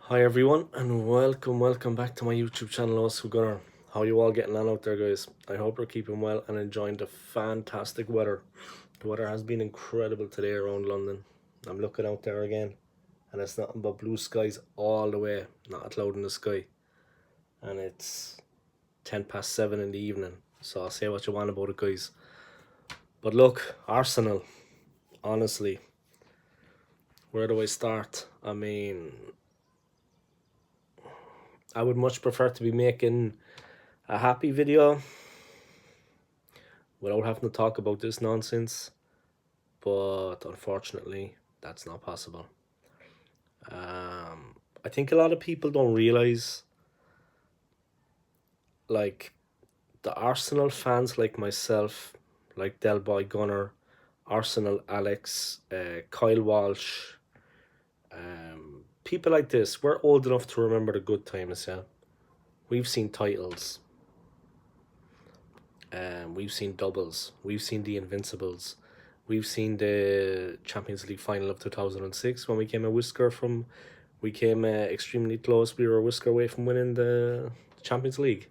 Hi everyone and welcome back to my YouTube channel, Skool. How you all getting on out there, guys? I hope you're keeping well and enjoying the fantastic weather. The weather has been incredible today around London. I'm looking out there again and it's nothing but blue skies all the way, not a cloud in the sky. And it's 7:10 in the evening, so I'll say what you want about it, guys. But look, Arsenal, honestly, where do I start? I would much prefer to be making a happy video without having to talk about this nonsense, but unfortunately, that's not possible. I think a lot of people don't realize, like, the Arsenal fans like myself, like Del Boy Gunner, Arsenal Alex, Kyle Walsh, people like this, we're old enough to remember the good times, yeah? We've seen titles, we've seen doubles, we've seen the Invincibles, we've seen the Champions League final of 2006 when we came extremely close. We were a whisker away from winning the Champions League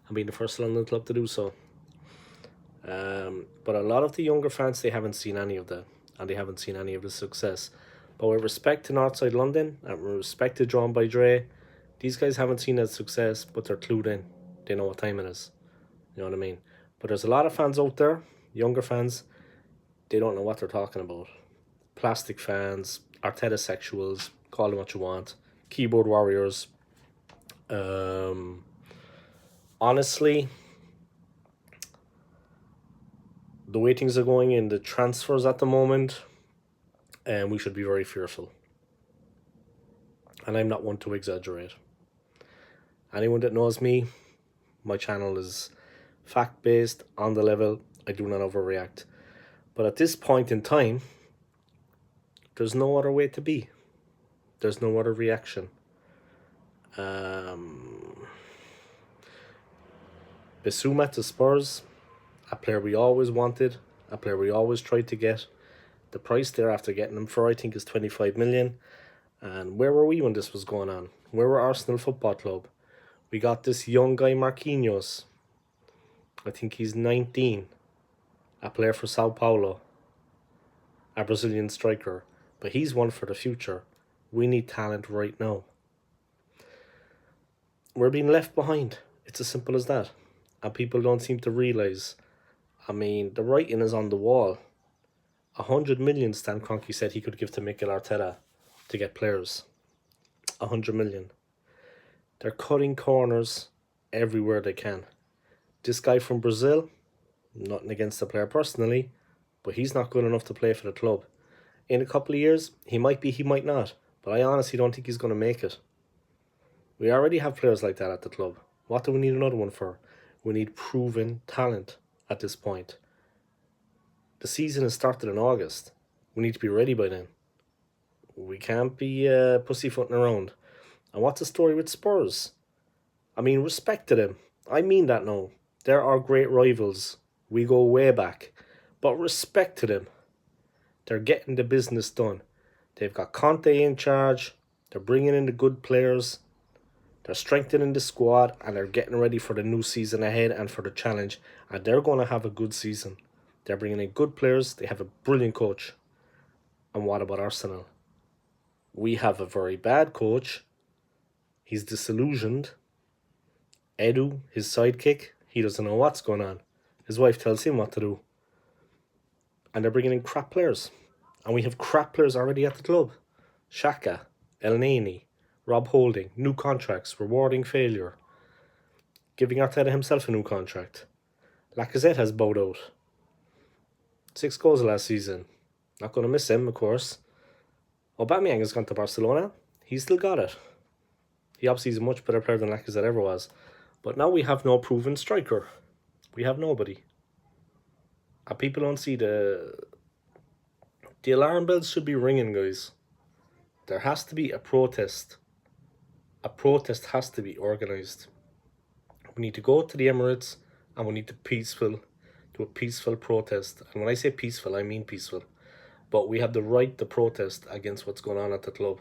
and being the first London club to do so. But a lot of the younger fans, they haven't seen any of that and they haven't seen any of the success. But with respect to Northside London and with respect to Drawn by Dre, these guys haven't seen that success, but they're clued in. They know what time it is. You know what I mean? But there's a lot of fans out there, younger fans, they don't know what they're talking about. Plastic fans, Arteta sexuals, call them what you want, keyboard warriors. Honestly, the way things are going in the transfers at the moment, and we should be very fearful. And I'm not one to exaggerate. Anyone that knows me, my channel is fact-based, on the level. I do not overreact. But at this point in time, there's no other way to be. There's no other reaction. Bissouma to Spurs, a player we always wanted, a player we always tried to get. The price there after getting him for, I think, is 25 million. And where were we when this was going on? Where were Arsenal Football Club? We got this young guy, Marquinhos. I think he's 19. A player for Sao Paulo. A Brazilian striker. But he's one for the future. We need talent right now. We're being left behind. It's as simple as that. And people don't seem to realise. The writing is on the wall. 100 million, Stan Kroenke said he could give to Mikel Arteta to get players. 100 million. They're cutting corners everywhere they can. This guy from Brazil, nothing against the player personally, but he's not good enough to play for the club. In a couple of years, he might be, he might not, but I honestly don't think he's going to make it. We already have players like that at the club. What do we need another one for? We need proven talent at this point. The season has started in August. We need to be ready by then. We can't be pussyfooting around. And what's the story with Spurs? Respect to them. I mean that now. They're our great rivals. We go way back. But respect to them. They're getting the business done. They've got Conte in charge. They're bringing in the good players. They're strengthening the squad. And they're getting ready for the new season ahead and for the challenge. And they're going to have a good season. They're bringing in good players. They have a brilliant coach. And what about Arsenal? We have a very bad coach. He's disillusioned. Edu, his sidekick, he doesn't know what's going on. His wife tells him what to do. And they're bringing in crap players. And we have crap players already at the club. Xhaka, El Neni, Rob Holding, new contracts, rewarding failure. Giving Arteta himself a new contract. Lacazette has bowed out. 6 goals last season. Not going to miss him, of course. Aubameyang has gone to Barcelona. He's still got it. He obviously is a much better player than Lacazette ever was. But now we have no proven striker. We have nobody. And people don't see the alarm bells should be ringing, guys. There has to be a protest. A protest has to be organised. We need to go to the Emirates and we need to do a peaceful protest. And when I say peaceful, I mean peaceful. But we have the right to protest against what's going on at the club.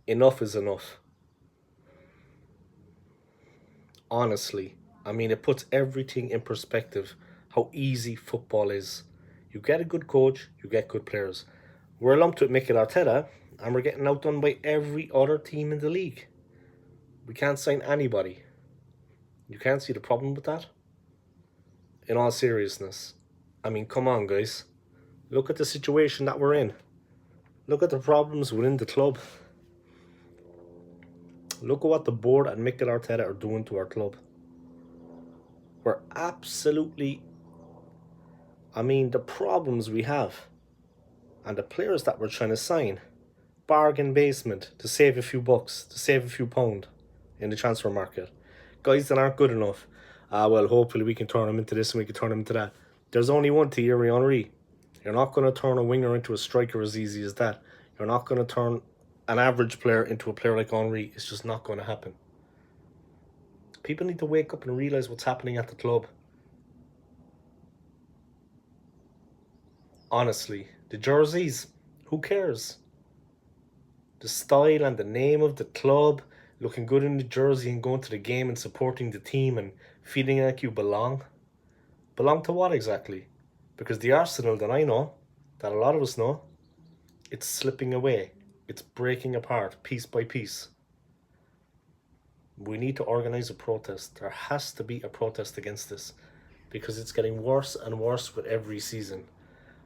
Enough is enough. Honestly. I mean, it puts everything in perspective, how easy football is. You get a good coach, you get good players. We're lumped with Mikel Arteta, and we're getting outdone by every other team in the league. We can't sign anybody. You can't see the problem with that? In all seriousness. I mean, come on, guys. Look at the situation that we're in. Look at the problems within the club. Look at what the board and Mikel Arteta are doing to our club. We're absolutely... I mean, the problems we have and the players that we're trying to sign. Bargain basement to save a few bucks, to save a few pound in the transfer market. Guys that aren't good enough. Well, hopefully we can turn them into this and we can turn them into that. There's only one Thierry Henry. You're not going to turn a winger into a striker as easy as that. You're not going to turn an average player into a player like Henry. It's just not going to happen. People need to wake up and realise what's happening at the club. Honestly, the jerseys, who cares? The style and the name of the club, looking good in the jersey and going to the game and supporting the team and feeling like you belong. Belong to what exactly? Because the Arsenal that I know, that a lot of us know, it's slipping away. It's breaking apart piece by piece. We need to organise a protest. There has to be a protest against this because it's getting worse and worse with every season.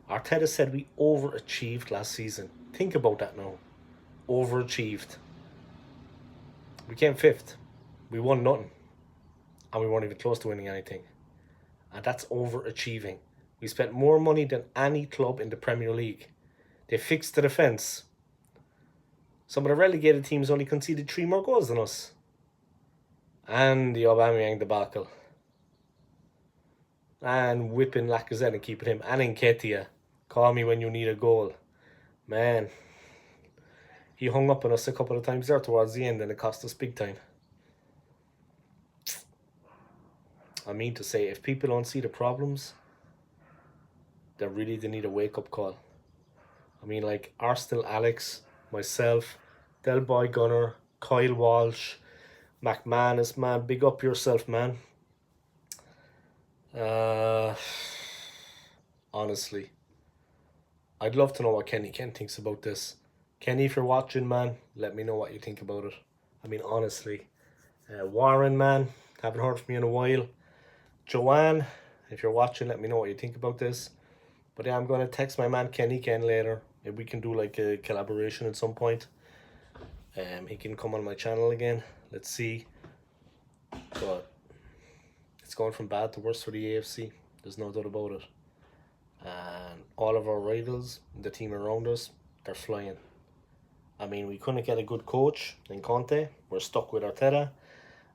Arteta said we overachieved last season. Think about that now. Overachieved. We came fifth. We won nothing. And we weren't even close to winning anything. And that's overachieving. We spent more money than any club in the Premier League. They fixed the defence. Some of the relegated teams only conceded 3 more goals than us. And the Aubameyang debacle. And whipping Lacazette and keeping him. And Nketiah. Call me when you need a goal. Man. He hung up on us a couple of times there towards the end and it cost us big time. I mean to say, if people don't see the problems, they need a wake-up call. I mean, like Arsenal Alex, myself, Del Boy Gunner, Kyle Walsh, McManus, man, big up yourself, man. Honestly, I'd love to know what Kenny Ken thinks about this. Kenny, if you're watching, man, let me know what you think about it. I mean, honestly. Warren, man, haven't heard from you in a while. Joanne, if you're watching, let me know what you think about this. But yeah, I'm going to text my man Kenny Ken later. Maybe we can do like a collaboration at some point. He can come on my channel again. Let's see. But it's going from bad to worse for the AFC. There's no doubt about it. And all of our rivals, the team around us, they're flying. I mean, we couldn't get a good coach in Conte. We're stuck with Arteta.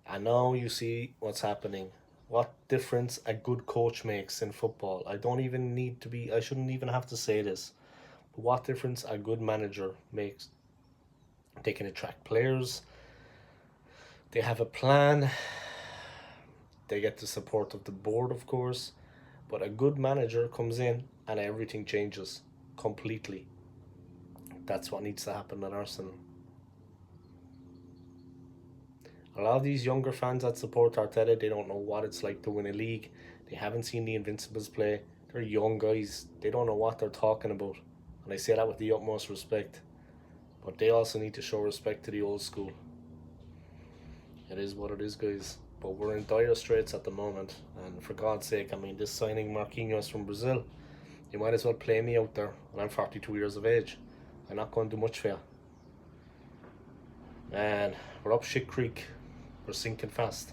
And now you see what's happening. What difference a good coach makes in football. I shouldn't even have to say this. But what difference a good manager makes. They can attract players. They have a plan. They get the support of the board, of course. But a good manager comes in and everything changes completely. That's what needs to happen at Arsenal. A lot of these younger fans that support Arteta, they don't know what it's like to win a league. They haven't seen the Invincibles play. They're young guys. They don't know what they're talking about. And I say that with the utmost respect. But they also need to show respect to the old school. It is what it is, guys. But we're in dire straits at the moment. And for God's sake, I mean, this signing Marquinhos from Brazil, you might as well play me out there. And I'm 42 years of age. I'm not going to do much for you. Man, we're up shit creek. We're sinking fast.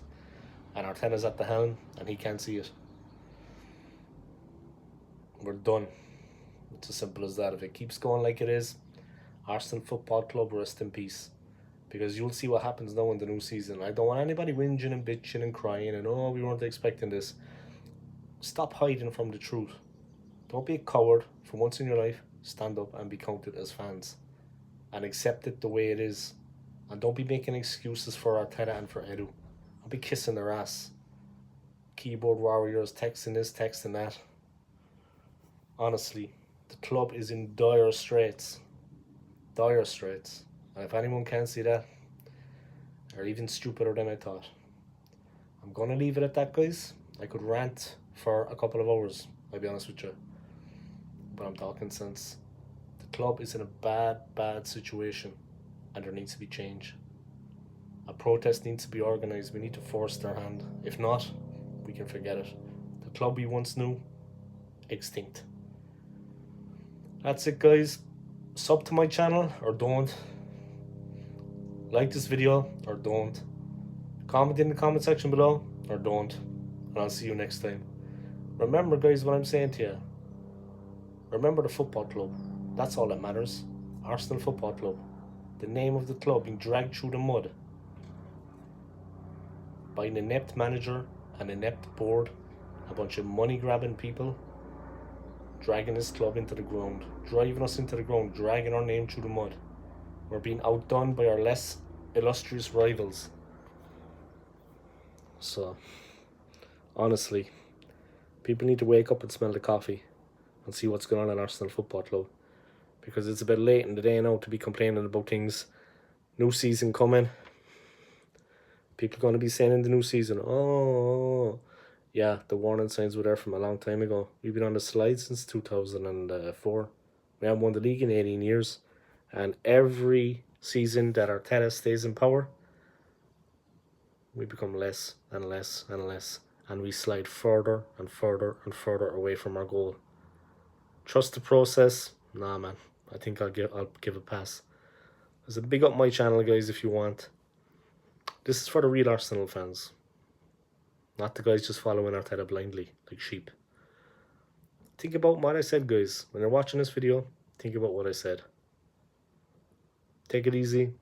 And Arteta's at the helm and he can't see it. We're done. It's as simple as that. If it keeps going like it is, Arsenal Football Club, rest in peace. Because you'll see what happens now in the new season. I don't want anybody whinging and bitching and crying and, oh, we weren't expecting this. Stop hiding from the truth. Don't be a coward. For once in your life, stand up and be counted as fans. And accept it the way it is. And don't be making excuses for Arteta and for Edu. Don't be kissing their ass. Keyboard warriors, texting this, texting that. Honestly, the club is in dire straits. Dire straits. And if anyone can't see that, they're even stupider than I thought. I'm going to leave it at that, guys. I could rant for a couple of hours, I'll be honest with you. But I'm talking sense. The club is in a bad situation, and there needs to be change. A protest needs to be organised. We need to force their hand. If not, we can forget it. The club we once knew, extinct. That's it, guys. Sub to my channel or don't. Like this video or don't. Comment in the comment section below or don't. And I'll see you next time. Remember, guys, what I'm saying to you. Remember the football club. That's all that matters. Arsenal Football Club. The name of the club being dragged through the mud by an inept manager, an inept board, a bunch of money grabbing people, dragging this club into the ground, driving us into the ground, dragging our name through the mud. We're being outdone by our less illustrious rivals. So, honestly, people need to wake up and smell the coffee and see what's going on in Arsenal Football Club, because it's a bit late in the day now to be complaining about things. New season coming. People are going to be saying in the new season, oh, yeah, the warning signs were there from a long time ago. We've been on the slide since 2004. We haven't won the league in 18 years. And every season that Arteta stays in power, we become less and less and less. And we slide further and further and further away from our goal. Trust the process? Nah, man. I think I'll give a pass. There's a big up my channel, guys, if you want. This is for the real Arsenal fans. Not the guys just following Arteta blindly, like sheep. Think about what I said, guys. When you're watching this video, think about what I said. Take it easy.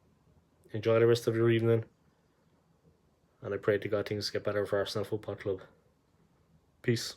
Enjoy the rest of your evening. And I pray to God things get better for Arsenal Football Club. Peace.